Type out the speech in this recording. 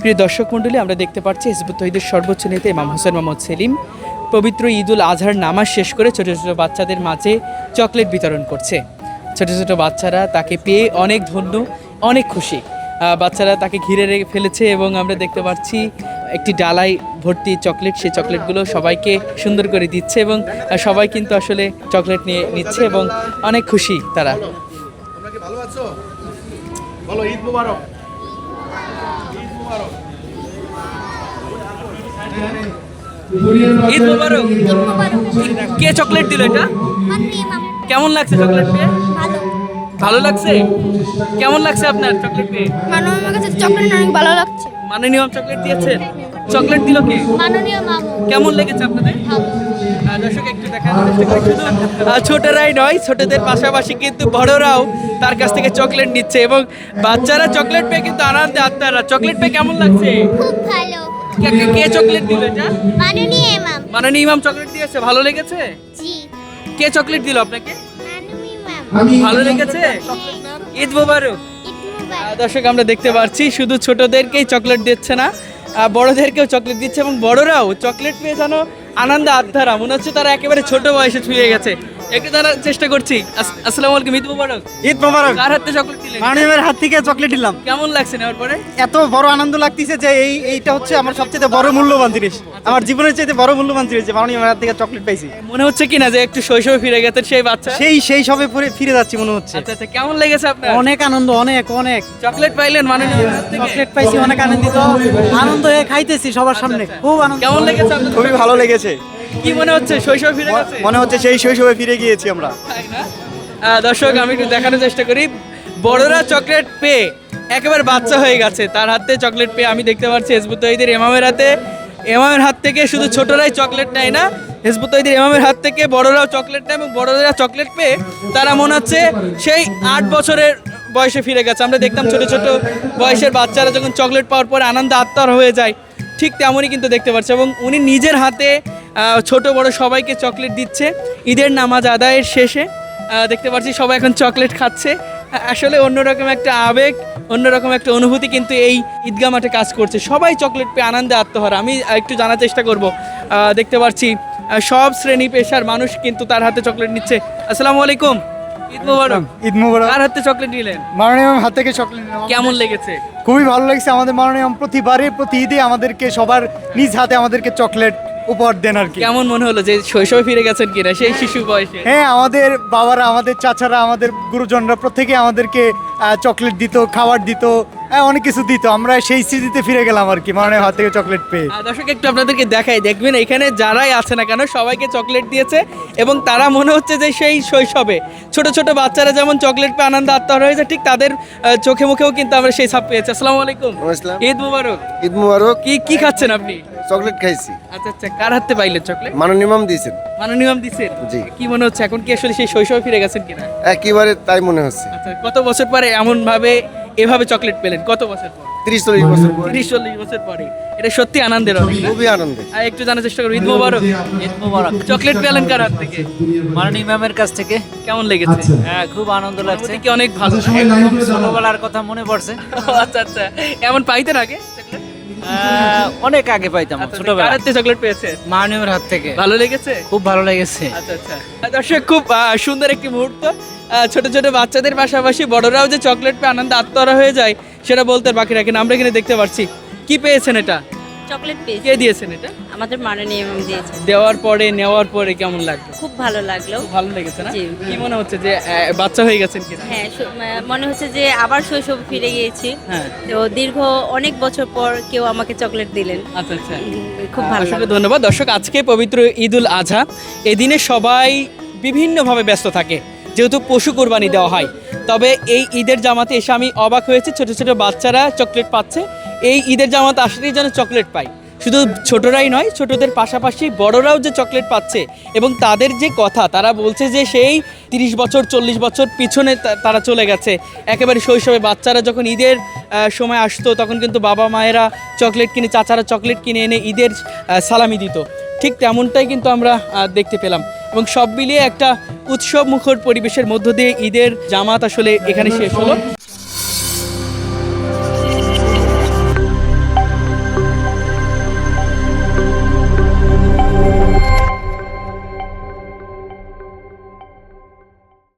প্রিয় দর্শক মণ্ডলী, আমরা দেখতে পাচ্ছি হিজবুত তৌহিদের সর্বোচ্চ নেতা ইমাম হোসেন মোহাম্মদ সেলিম পবিত্র ঈদুল আজহার নামাজ শেষ করে ছোটো ছোটো বাচ্চাদের মাঝে চকলেট বিতরণ করছে। ছোটো ছোটো বাচ্চারা তাকে পেয়ে অনেক ধন্য, অনেক খুশি। বাচ্চারা তাকে ঘিরে ফেলেছে এবং আমরা দেখতে পাচ্ছি একটি ডালাই ভর্তি চকলেট, সেই চকলেটগুলো সবাইকে সুন্দর করে দিচ্ছে এবং সবাই কিন্তু আসলে চকলেট নিয়ে নিচ্ছে এবং অনেক খুশি তারা। তোমরা কি ভালো আছো? বলো ঈদ মুবারক। ঈদ মুবারক। কে চকলেট দিল এটা? কেমন লাগছে চকলেট পেয়ে? ভালো লাগছে। কেমন লাগছে আপনার চকলেট পেয়ে? আমার কাছে চকলেট অনেক ভালো লাগছে। মাননীয় চকলেট দিয়েছেন? চকলেট দিল কে? মাননীয় মামু। কেমন লেগেছে আপনাদের? দর্শক একটু দেখানোর চেষ্টা করি। শুধু ছোটরাই নয়, ছোটদের পাশাপাশি কিন্তু বড়রাও তার কাছ থেকে চকলেট নিচ্ছে এবং বাচ্চারা চকলেট পেয়ে কিন্তু আনন্দে আত্মারা। চকলেট পেয়ে কেমন লাগছে? খুব ভালো। কে চকলেট দিল এটা? মাননীয় ইমাম। মাননীয় ইমাম চকলেট দিয়েছে। ভালো লেগেছে? জি। কে চকলেট দিল আপনাকে? মাননীয় ইমাম। ভালো লেগেছে? ঈদ মোবারক। ঈদ মুবারক। দর্শক আমরা দেখতে পাচ্ছি শুধু ছোটদেরকেই চকলেট দিচ্ছে না, বড়দেরকেও চকলেট দিচ্ছে এবং বড়রাও চকলেট পেয়ে যেন আনন্দ আত্মারা। মনে হচ্ছে তারা একেবারে ছোট বয়সে ছুঁয়ে গেছে। একটু জানার চেষ্টা করছি। আসসালামু আলাইকুম, ঈদ মোবারক। ঈদ মোবারক। কার হাতে চকলেট দিলেন? মাননীয়ের হাত থেকে চকলেট দিলাম। কেমন লাগছে নেওয়ার পরে? এত বড় আনন্দ লাগতেছে যে এইটা হচ্ছে আমার সবচেয়ে বড় মূল্যবান জিনিস, আমার জীবনের চাইতে বড় মূল্যবান জিনিস যে মাননীয়ের হাত থেকে চকলেট পাইছি। মনে হচ্ছে কি না যে একটু শৈশবে ফিরে গেছেন সেই বাচ্চা? সেই সবে ফিরে যাচ্ছি মনে হচ্ছে। আচ্ছা আচ্ছা, কেমন লেগেছে আপনার? অনেক আনন্দ, অনেক অনেক চকলেট পাইলেন মাননীয় হাত থেকে? চকলেট পাইছি, অনেক আনন্দিত, আনন্দ হয়ে খাইতেছি সবার সামনে। খুব আনন্দ। কেমন লেগেছে আপনার? খুবই ভালো লেগেছে। কি মনে হচ্ছে শৈশবে ফিরে গেছে? মনে হচ্ছে সেই শৈশবে ফিরে গিয়েছি আমরা। তাই না? দর্শক আমি একটু দেখানোর চেষ্টা করি। বড়রা চকলেট পেয়ে একেবারে বাচ্চা হয়ে গেছে, তার হাতে চকলেট পেয়ে আমি দেখতে পাচ্ছি হিজবুত তৌহিদের ইমামের হাতে। ইমামের হাত থেকে শুধু ছোটরাই চকলেট নেয় না, হিজবুত তৌহিদের ইমামের হাত থেকে বড়রাও চকলেট নেয় এবং বড়রা চকলেট পেয়ে তারা মনে হচ্ছে সেই 8 বছরের বয়সে ফিরে গেছে। আমরা দেখতাম ছোট ছোট বয়সের বাচ্চারা যখন চকলেট পাওয়ার পরে আনন্দ আত্মার হয়ে যায়, ঠিক তেমনই কিন্তু দেখতে পাচ্ছি এবং উনি নিজের হাতে ছোট বড় সবাইকে চকলেট দিচ্ছে। ঈদের নামাজ আদায়ের শেষে দেখতে পাচ্ছি সবাই এখন চকলেট খাচ্ছে। আসলে অন্যরকম একটা আবেগ, অন্যরকম একটা অনুভূতি কিন্তু এই ঈদগাহ মাঠে কাজ করছে। সবাই চকলেট পেয়ে আনন্দে আত্মহারা। আমি একটু জানার চেষ্টা করব। দেখতে পাচ্ছি সব শ্রেণী পেশার মানুষ কিন্তু তার হাতে চকলেট নিচ্ছে। আসসালামু আলাইকুম, ঈদ মোবারক। ঈদ মোবারক। কার হাতে চকলেট নিলেন? মাননীয় হাত থেকে চকলেট নিলাম। কেমন লেগেছে? খুবই ভালো লাগছে। আমাদের মাননীয় প্রতি ঈদে আমাদেরকে সবার নিজ হাতে আমাদেরকে চকলেট উপহার দেন আর কি। কেমন মনে হলো যে শৈশবে ফিরে গেছেন কিনা সেই শিশু বয়সে? হ্যাঁ, আমাদের বাবারা, আমাদের চাচারা, আমাদের গুরুজনরা প্রত্যেকে আমাদেরকে চকলেট দিত, খাবার দিত, অনেক কিছু দিত। আমরা সেই স্মৃতিতে ফিরে গেলাম আর কি, মাননীয় হাত থেকে চকলেট পেয়ে। দর্শক একটু আপনাদেরকে দেখাই, দেখবেন এখানে যারাই আছে না কেন সবাইকে চকলেট দিয়েছে এবং তারা মনে হচ্ছে যে সেই শৈশবে ছোট ছোট বাচ্চারা যেমন চকলেট পেয়ে আনন্দ আত্মার হয়েছে, ঠিক তাদের চোখে মুখেও কিন্তু আমরা সেই ছাপ পেয়েছি। আসসালামু আলাইকুম, ঈদ মুবারক। ঈদ মুবারক। কি খাচ্ছেন আপনি? চকলেট খাইছি। আচ্ছা আচ্ছা, কার হাতে পাইলেন চকলেট? মাননীয় ইমাম দিয়েছেন। মাননীয় ইমাম দিছেন? জি। কি মনে হচ্ছে এখন কি আসলে সেই শৈশবে ফিরে গেছেন কিনা? একেবারে তাই মনে হচ্ছে। আচ্ছা, কত বছর পরে এমন ভাবে এভাবে চকলেট পেলেন? কত বছর পর? 30-40 বছর পরে। 30-40 বছর পরে। এটা সত্যি আনন্দের অনেক না? খুবই আনন্দে। আর একটু জানার চেষ্টা করবো, ঈদ মোবারক। ঈদ মোবারক। চকলেট পেলেন কার হাত থেকে? মাননীয় ইমামের কাছ থেকে। কেমন লেগেছে? হ্যাঁ, খুব আনন্দ লাগছে। অনুভূতি কি অনেক ভালো? একদম ছোটবেলার কথা মনে পড়ছে। আচ্ছা আচ্ছা, এমন পাইতেন আগে চকলেট? অনেক আগে পাইতাম আচ্ছা, ছোটবেলা। কার হাতে চকলেট পেয়েছে? মাননীয়ের হাত থেকে। ভালো লেগেছে? খুব ভালো লেগেছে। আচ্ছা আচ্ছা, দর্শক খুব সুন্দর একটি মুহূর্ত। ছোট ছোট বাচ্চাদের পাশাপাশি বড়রাও যে চকলেট পেয়ে আনন্দ আত্মহারা হয়ে যায় সেটা বলতে বাকি রাখেন। আমরা এখানে দেখতে পাচ্ছি কি পেয়েছেন এটা? চকলেট পেয়েছি। কে দিয়েছেন এটা? আমাদের মাননীয় ইমাম দিয়েছে। দেওয়ার পরে নেওয়ার পরে কেমন লাগলো? খুব ভালো লাগলো। খুব ভালো লেগেছে না? জি। কি মনে হচ্ছে যে বাচ্চা হয়ে গেছেন কিনা? হ্যাঁ, মনে হচ্ছে যে আবার শৈশব ফিরে গিয়েছি। হ্যাঁ। তো দীর্ঘ অনেক বছর পর কেউ আমাকে চকলেট দিলেন। আচ্ছা আচ্ছা, খুব ভালো অসংখ্য লাগলো। ধন্যবাদ। দর্শক, আজকে পবিত্র ঈদুল আজহা, এদিনে সবাই বিভিন্নভাবে ব্যস্ত থাকে যেহেতু পশু কোরবানি দেওয়া হয়। তবে এই ঈদের জামাতে এসে আমি অবাক হয়েছি, ছোট ছোট বাচ্চারা চকলেট পাচ্ছে। এই ঈদের জামাতে আসলেই যেন চকলেট পাই। শুধু ছোটরাই নয়, ছোটদের পাশাপাশি বড়রাও যে চকলেট পাচ্ছে এবং তাদের যে কথা, তারা বলছে যে সেই 30 বছর 40 বছর পিছনে তারা চলে গেছে। একেবারে শৈশবে বাচ্চারা যখন ঈদের সময় আসতো তখন কিন্তু বাবা মায়েরা চকলেট কিনে, চাচারা চকলেট কিনে এনে ঈদের সালামি দিত। ঠিক তেমনটাই কিন্তু আমরা দেখতে পেলাম এবং সব মিলিয়ে একটা উৎসব মুখর পরিবেশের মধ্য দিয়ে ঈদের জামাত আসলে এখানে শেষ হলো।